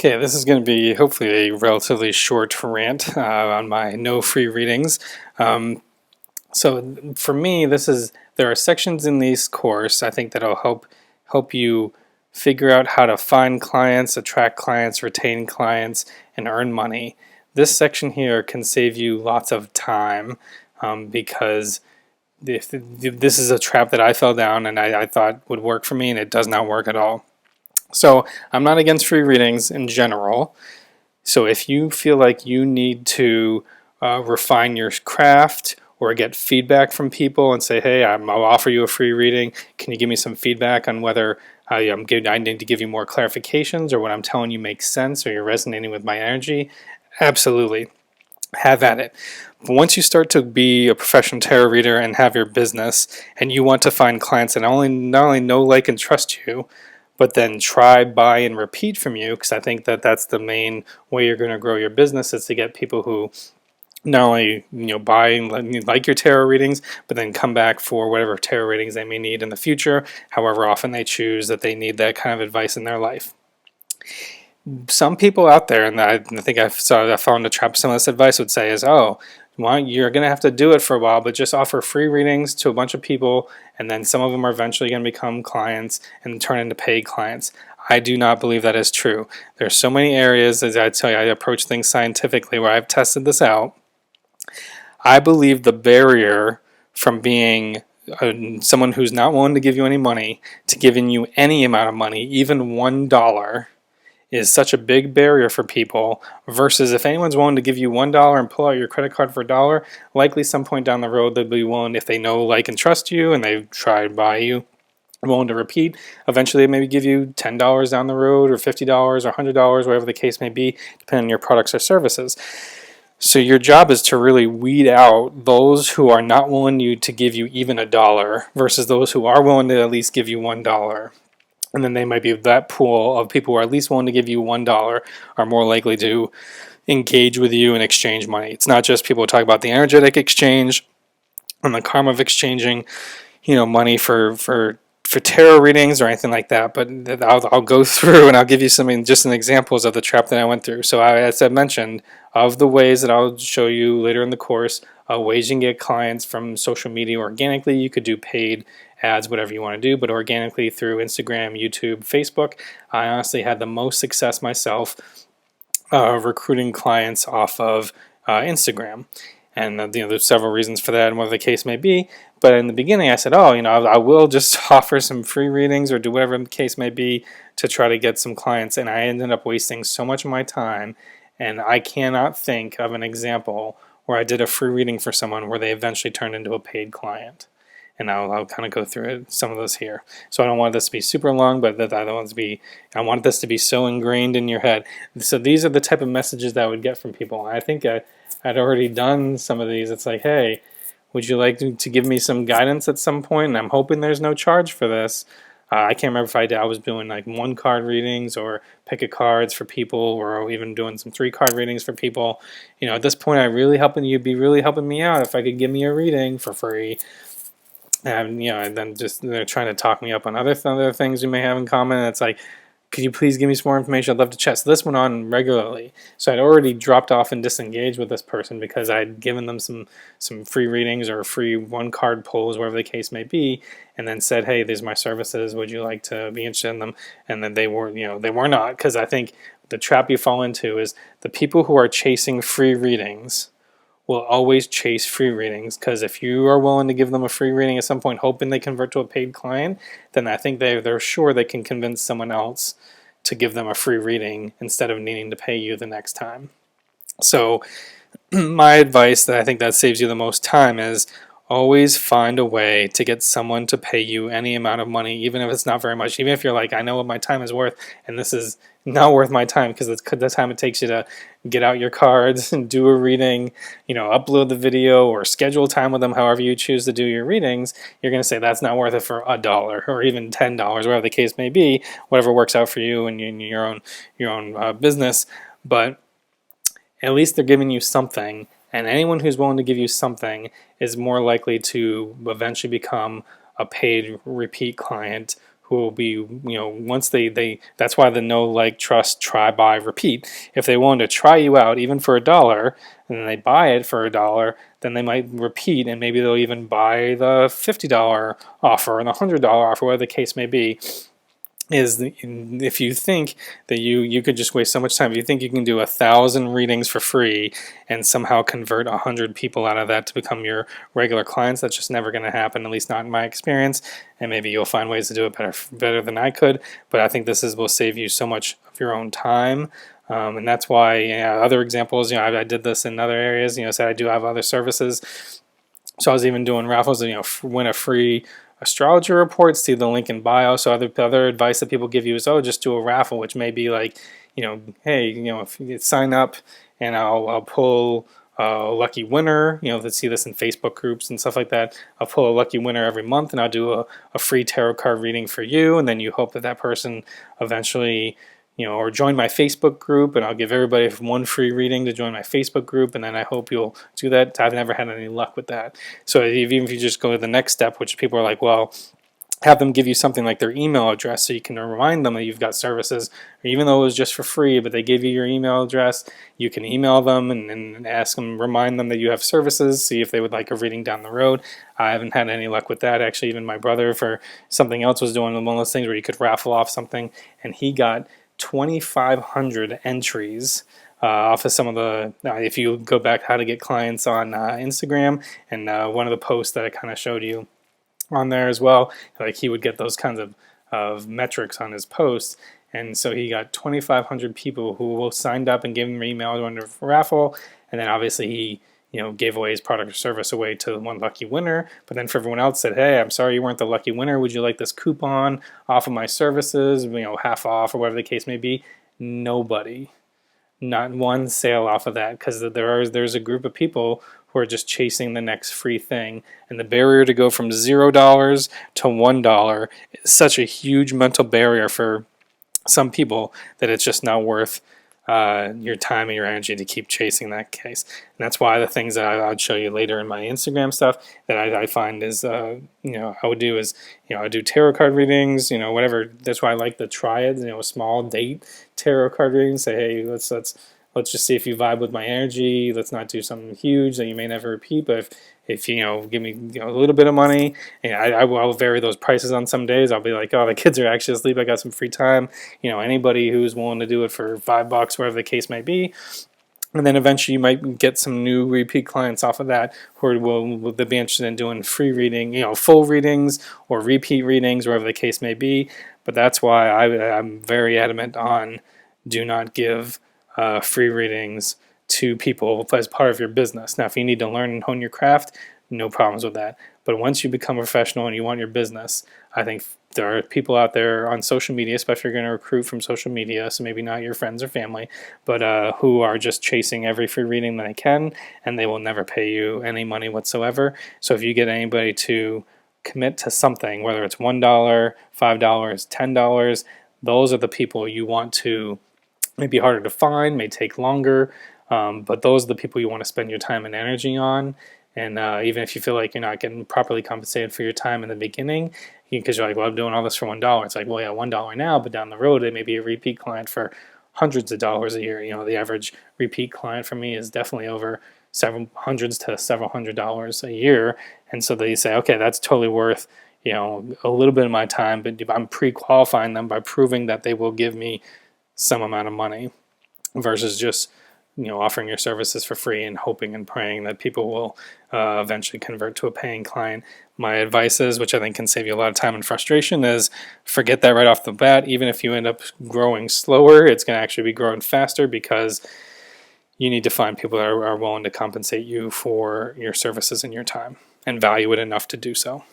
Okay, this is going to be hopefully a relatively short rant on my no free readings. Um, so for me, there are sections in this course I think that'll help you figure out how to find clients, attract clients, retain clients, and earn money. This section here can save you lots of time because if this is a trap that I fell down and I thought would work for me, and it does not work at all. So I'm not against free readings in general. So if you feel like you need to refine your craft or get feedback from people and say, hey, I'll offer you a free reading. Can you give me some feedback on whether I need to give you more clarifications, or what I'm telling you makes sense, or you're resonating with my energy? Absolutely. Have at it. But once you start to be a professional tarot reader and have your business, and you want to find clients that not only know, like, and trust you, but then try, buy, and repeat from you, because I think that that's the main way you're going to grow your business, is to get people who not only buy and like your tarot readings, but then come back for whatever tarot readings they may need in the future, however often they choose that they need that kind of advice in their life. Some people out there, and I think I found a trap some of this advice would say is, oh, well, you're going to have to do it for a while, but just offer free readings to a bunch of people, and then some of them are eventually going to become clients and turn into paid clients. I do not believe that is true. There are so many areas, as I tell you, I approach things scientifically where I've tested this out. I believe the barrier from being someone who's not willing to give you any money to giving you any amount of money, even $1, is such a big barrier for people, versus if anyone's willing to give you $1 and pull out your credit card for $1, likely some point down the road they'll be willing, if they know, like, and trust you, and they've tried by you, willing to repeat. Eventually they maybe give you $10 down the road, or $50 or $100, whatever the case may be, depending on your products or services. So your job is to really weed out those who are not willing to give you even $1 versus those who are willing to at least give you $1. And then they might be that pool of people who are at least willing to give you $1 are more likely to engage with you and exchange money. It's not just people talk about the energetic exchange and the karma of exchanging, money for tarot readings or anything like that. But I'll go through and I'll give you some examples of the trap that I went through. So as I mentioned, of the ways that I'll show you later in the course, ways you can get clients from social media organically. You could do paid ads, whatever you want to do, but organically through Instagram, YouTube, Facebook. I honestly had the most success myself recruiting clients off of Instagram. And there's several reasons for that and whatever the case may be. But in the beginning I said, I will just offer some free readings or do whatever the case may be to try to get some clients. And I ended up wasting so much of my time. And I cannot think of an example where I did a free reading for someone where they eventually turned into a paid client. And I'll kind of go through some of those here. So I don't want this to be super long, but I want this to be so ingrained in your head. So these are the type of messages that I would get from people. I think I'd already done some of these. It's like, hey, would you like to give me some guidance at some point? And I'm hoping there's no charge for this. I can't remember if I was doing like 1-card readings or pick a cards for people, or even doing some 3-card readings for people. At this point, you'd be really helping me out if I could give me a reading for free. And then just they're trying to talk me up on other things we may have in common. And it's like, could you please give me some more information? I'd love to chat. So this went on regularly. So I'd already dropped off and disengaged with this person because I'd given them some free readings or free 1-card pulls, whatever the case may be, and then said, hey, these are my services. Would you like to be interested in them? And then they were not, because I think the trap you fall into is the people who are chasing free readings will always chase free readings, because if you are willing to give them a free reading at some point hoping they convert to a paid client, then I think they're sure they can convince someone else to give them a free reading instead of needing to pay you the next time. So my advice that I think that saves you the most time is always find a way to get someone to pay you any amount of money, even if it's not very much. Even if you're like, I know what my time is worth, and this is not worth my time because it's the time it takes you to get out your cards and do a reading, upload the video or schedule time with them, however you choose to do your readings, you're going to say that's not worth it for $1 or even $10, whatever the case may be, whatever works out for you and your own business. But at least they're giving you something. And anyone who's willing to give you something is more likely to eventually become a paid repeat client who will be, once they that's why the know, like, trust, try, buy, repeat. If they want to try you out even for $1 and then they buy it for $1, then they might repeat, and maybe they'll even buy the $50 offer and the $100 offer, whatever the case may be. If you think that you could just waste so much time, if you think you can do 1,000 readings for free and somehow convert 100 people out of that to become your regular clients, that's just never going to happen, at least not in my experience. And maybe you'll find ways to do it better than I could, but I think will save you so much of your own time. And that's why, other examples, I did this in other areas, so I do have other services. So I was even doing raffles, win a free astrology report, see the link in bio. So other advice that people give you is, just do a raffle, which may be like, hey, if you sign up and I'll pull a lucky winner, let's see this in Facebook groups and stuff like that. I'll pull a lucky winner every month and I'll do a free tarot card reading for you. And then you hope that person eventually, or join my Facebook group, and I'll give everybody one free reading to join my Facebook group, and then I hope you'll do that. I've never had any luck with that. So even if you just go to the next step, which people are like, well, have them give you something like their email address so you can remind them that you've got services, or even though it was just for free, but they give you your email address, you can email them and ask them, remind them that you have services, see if they would like a reading down the road. I haven't had any luck with that. Actually, even my brother for something else was doing one of those things where you could raffle off something, and he got 2,500 entries off of some of the, if you go back how to get clients on Instagram, and one of the posts that I kind of showed you on there as well, like he would get those kinds of metrics on his posts. And so he got 2,500 people who signed up and gave him their email to enter a raffle, and then obviously he gave away his product or service away to one lucky winner. But then for everyone else said, hey, I'm sorry you weren't the lucky winner. Would you like this coupon off of my services, half off or whatever the case may be? Nobody. Not one sale off of that, because there's a group of people who are just chasing the next free thing. And the barrier to go from $0 to $1 is such a huge mental barrier for some people that it's just not worth your time and your energy to keep chasing that case. And that's why the things that I'll show you later in my Instagram stuff that I find is, I would do is, I do tarot card readings, whatever. That's why I like the triads, a small date tarot card reading. Say, hey, let's just see if you vibe with my energy. Let's not do something huge that you may never repeat, but if give me a little bit of money, and I will vary those prices on some days. I'll be like, oh, the kids are actually asleep, I got some free time. Anybody who's willing to do it for $5, whatever the case may be. And then eventually you might get some new repeat clients off of that who will be interested in doing free reading, full readings or repeat readings, wherever the case may be. But that's why I'm very adamant on do not give free readings to people as part of your business. Now, if you need to learn and hone your craft, no problems with that. But once you become a professional and you want your business, I think there are people out there on social media, especially if you're going to recruit from social media, so maybe not your friends or family, but who are just chasing every free reading that they can, and they will never pay you any money whatsoever. So if you get anybody to commit to something, whether it's $1, $5, $10, those are the people you want to. May be harder to find, may take longer, but those are the people you want to spend your time and energy on. And even if you feel like you're not getting properly compensated for your time in the beginning, because you're like, well, I'm doing all this for $1. It's like, well, yeah, $1 now, but down the road, it may be a repeat client for hundreds of dollars a year. The average repeat client for me is definitely over several hundreds to several $100s a year. And so they say, okay, that's totally worth, a little bit of my time, but I'm pre-qualifying them by proving that they will give me some amount of money versus just offering your services for free and hoping and praying that people will eventually convert to a paying client. My advice is, which I think can save you a lot of time and frustration, is forget that right off the bat. Even if you end up growing slower, it's going to actually be growing faster, because you need to find people that are willing to compensate you for your services and your time and value it enough to do so.